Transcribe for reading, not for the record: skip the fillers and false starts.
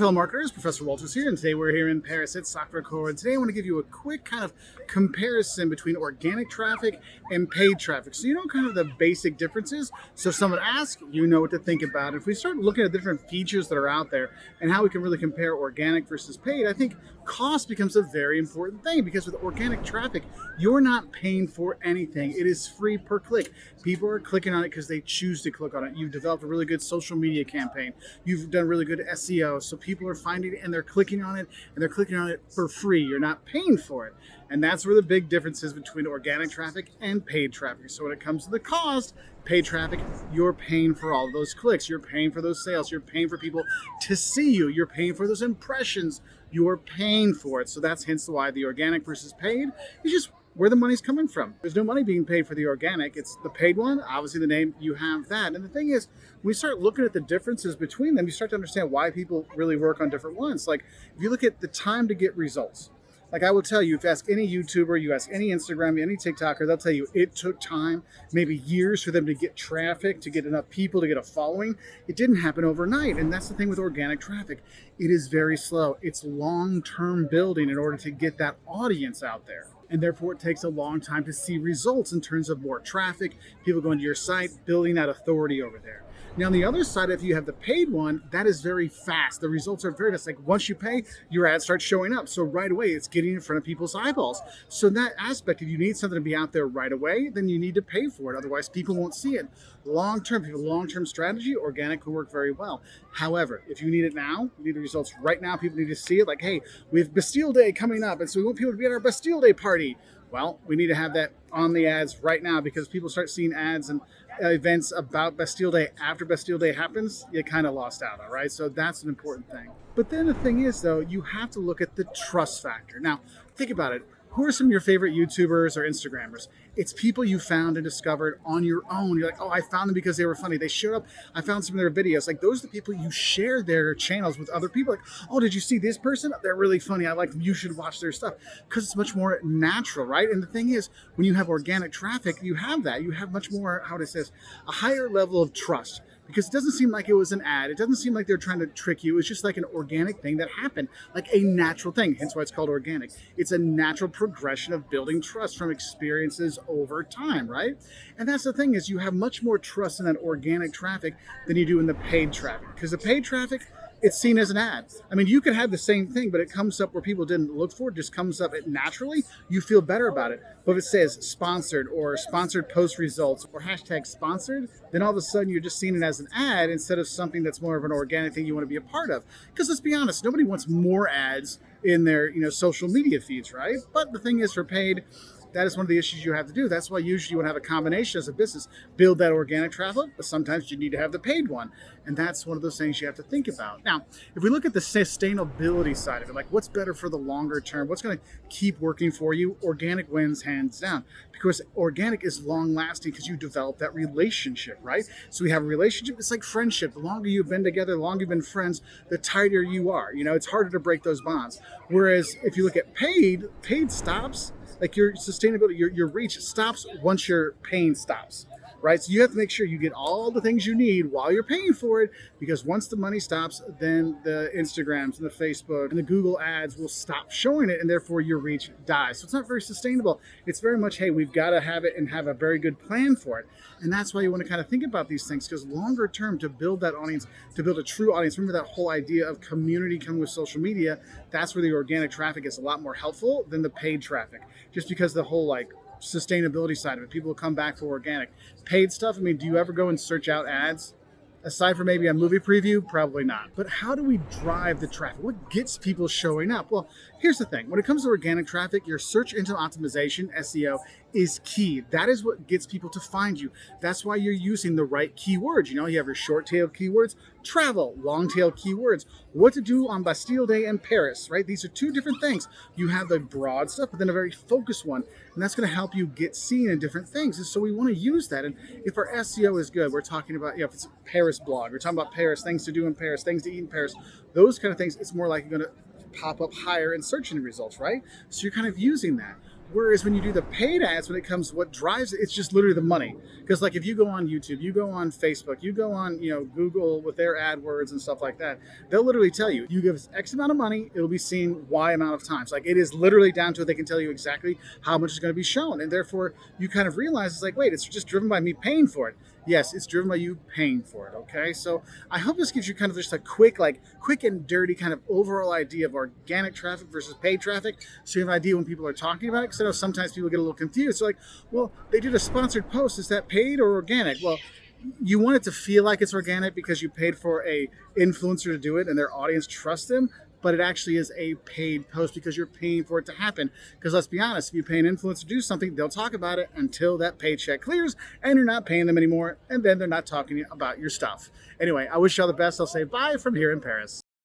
fellow marketers, Professor Walters here, and today we're here in Paris at Sacré-Cœur, and today I want to give you a quick kind of comparison between organic traffic and paid traffic, so you know kind of the basic differences. So if someone asks, you know what to think about. If we start looking at different features that are out there and how we can really compare organic versus paid, I think cost becomes a very important thing, because with organic traffic, you're not paying for anything. It is free per click. People are clicking on it because they choose to click on it. You've developed a really good social media campaign. You've done really good SEO. So people are finding it and they're clicking on it, and they're clicking on it for free. You're not paying for it. And that's where the big difference is between organic traffic and paid traffic. So when it comes to the cost, paid traffic, you're paying for all of those clicks. You're paying for those sales. You're paying for people to see you. You're paying for those impressions. You're paying for it. So that's hence why the organic versus paid is just where the money's coming from. There's no money being paid for the organic. It's the paid one. Obviously, the name, you have that. And the thing is, when we start looking at the differences between them, you start to understand why people really work on different ones. Like, if you look at the time to get results, like I will tell you, if you ask any YouTuber, you ask any Instagram, any TikToker, they'll tell you it took time, maybe years for them to get traffic, to get enough people, to get a following. It didn't happen overnight. And that's the thing with organic traffic. It is very slow. It's long-term building in order to get that audience out there. And therefore, it takes a long time to see results in terms of more traffic, people going to your site, building that authority over there. Now, on the other side, if you have the paid one, that is very fast. The results are very fast. Like, once you pay, your ad starts showing up. So right away, it's getting in front of people's eyeballs. So in that aspect, if you need something to be out there right away, then you need to pay for it. Otherwise, people won't see it. Long-term strategy, organic will work very well. However, if you need it now, you need the results right now, people need to see it. Like, hey, we have Bastille Day coming up, and so we want people to be at our Bastille Day party. Well, we need to have that on the ads right now, because people start seeing ads and events about Bastille Day after Bastille Day happens. You kind of lost out, all right? So that's an important thing. But then the thing is, though, you have to look at the trust factor. Now, think about it. Who are some of your favorite YouTubers or Instagrammers? It's people you found and discovered on your own. You're like, oh, I found them because they were funny. They showed up. I found some of their videos. Like, those are the people you share their channels with other people. Like, oh, did you see this person? They're really funny. I like them. You should watch their stuff, because it's much more natural, right? And the thing is, when you have organic traffic, you have that. You have much more, how to say this, a higher level of trust. Because it doesn't seem like it was an ad. It doesn't seem like they're trying to trick you. It's just like an organic thing that happened, like a natural thing. Hence why it's called organic. It's a natural progression of building trust from experiences over time, right? And that's the thing, is you have much more trust in that organic traffic than you do in the paid traffic. Because the paid traffic, it's seen as an ad. I mean, you could have the same thing, but it comes up where people didn't look for it, just comes up naturally. You feel better about it. But if it says sponsored or sponsored post results or hashtag sponsored, then all of a sudden you're just seeing it as an ad instead of something that's more of an organic thing you want to be a part of. Because let's be honest, nobody wants more ads in their social media feeds, right? But the thing is, for paid, that is one of the issues you have to do. That's why usually you want to have a combination as a business. Build that organic traffic, but sometimes you need to have the paid one. And that's one of those things you have to think about. Now, if we look at the sustainability side of it, like what's better for the longer term, what's going to keep working for you, organic wins hands down. Because organic is long lasting, because you develop that relationship, right? So we have a relationship. It's like friendship. The longer you've been together, the longer you've been friends, the tighter you are. It's harder to break those bonds. Whereas if you look at paid stops. Like, your sustainability, your reach stops once your paying stops, right? So you have to make sure you get all the things you need while you're paying for it, because once the money stops, then the Instagrams and the Facebook and the Google ads will stop showing it, and therefore your reach dies. So it's not very sustainable. It's very much, hey, we've got to have it and have a very good plan for it. And that's why you want to kind of think about these things, because longer term, to build that audience, to build a true audience, remember that whole idea of community coming with social media, that's where the organic traffic is a lot more helpful than the paid traffic, just because the whole sustainability side of it, people will come back for organic. Paid stuff, I mean, do you ever go and search out ads? Aside from maybe a movie preview, probably not. But how do we drive the traffic? What gets people showing up? Well, here's the thing. When it comes to organic traffic, your search engine optimization, SEO, is key. That is what gets people to find you. That's why you're using the right keywords. You have your short tail keywords, travel, long tail keywords, what to do on Bastille Day in Paris, right? These are two different things. You have the broad stuff, but then a very focused one. And that's going to help you get seen in different things. And so we want to use that. And if our SEO is good, we're talking about, if it's a Paris blog, we're talking about Paris, things to do in Paris, things to eat in Paris, those kind of things, it's more likely going to pop up higher in search engine results, right? So you're kind of using that. Whereas when you do the paid ads, when it comes to what drives it, it's just literally the money. Because like if you go on YouTube, you go on Facebook, you go on, Google with their AdWords and stuff like that, they'll literally tell you, you give us X amount of money, it'll be seen Y amount of times. Like it is literally down to it. They can tell you exactly how much is going to be shown. And therefore you kind of realize it's like, wait, it's just driven by me paying for it. Yes, it's driven by you paying for it. Okay. So I hope this gives you kind of just a quick and dirty kind of overall idea of organic traffic versus paid traffic. So you have an idea when people are talking about it. Because I know sometimes people get a little confused. So like, well, they did a sponsored post. Is that paid or organic? Well, you want it to feel like it's organic because you paid for a influencer to do it and their audience trusts them. But it actually is a paid post because you're paying for it to happen. Because let's be honest, if you pay an influencer to do something, they'll talk about it until that paycheck clears and you're not paying them anymore. And then they're not talking about your stuff. Anyway, I wish you all the best. I'll say bye from here in Paris.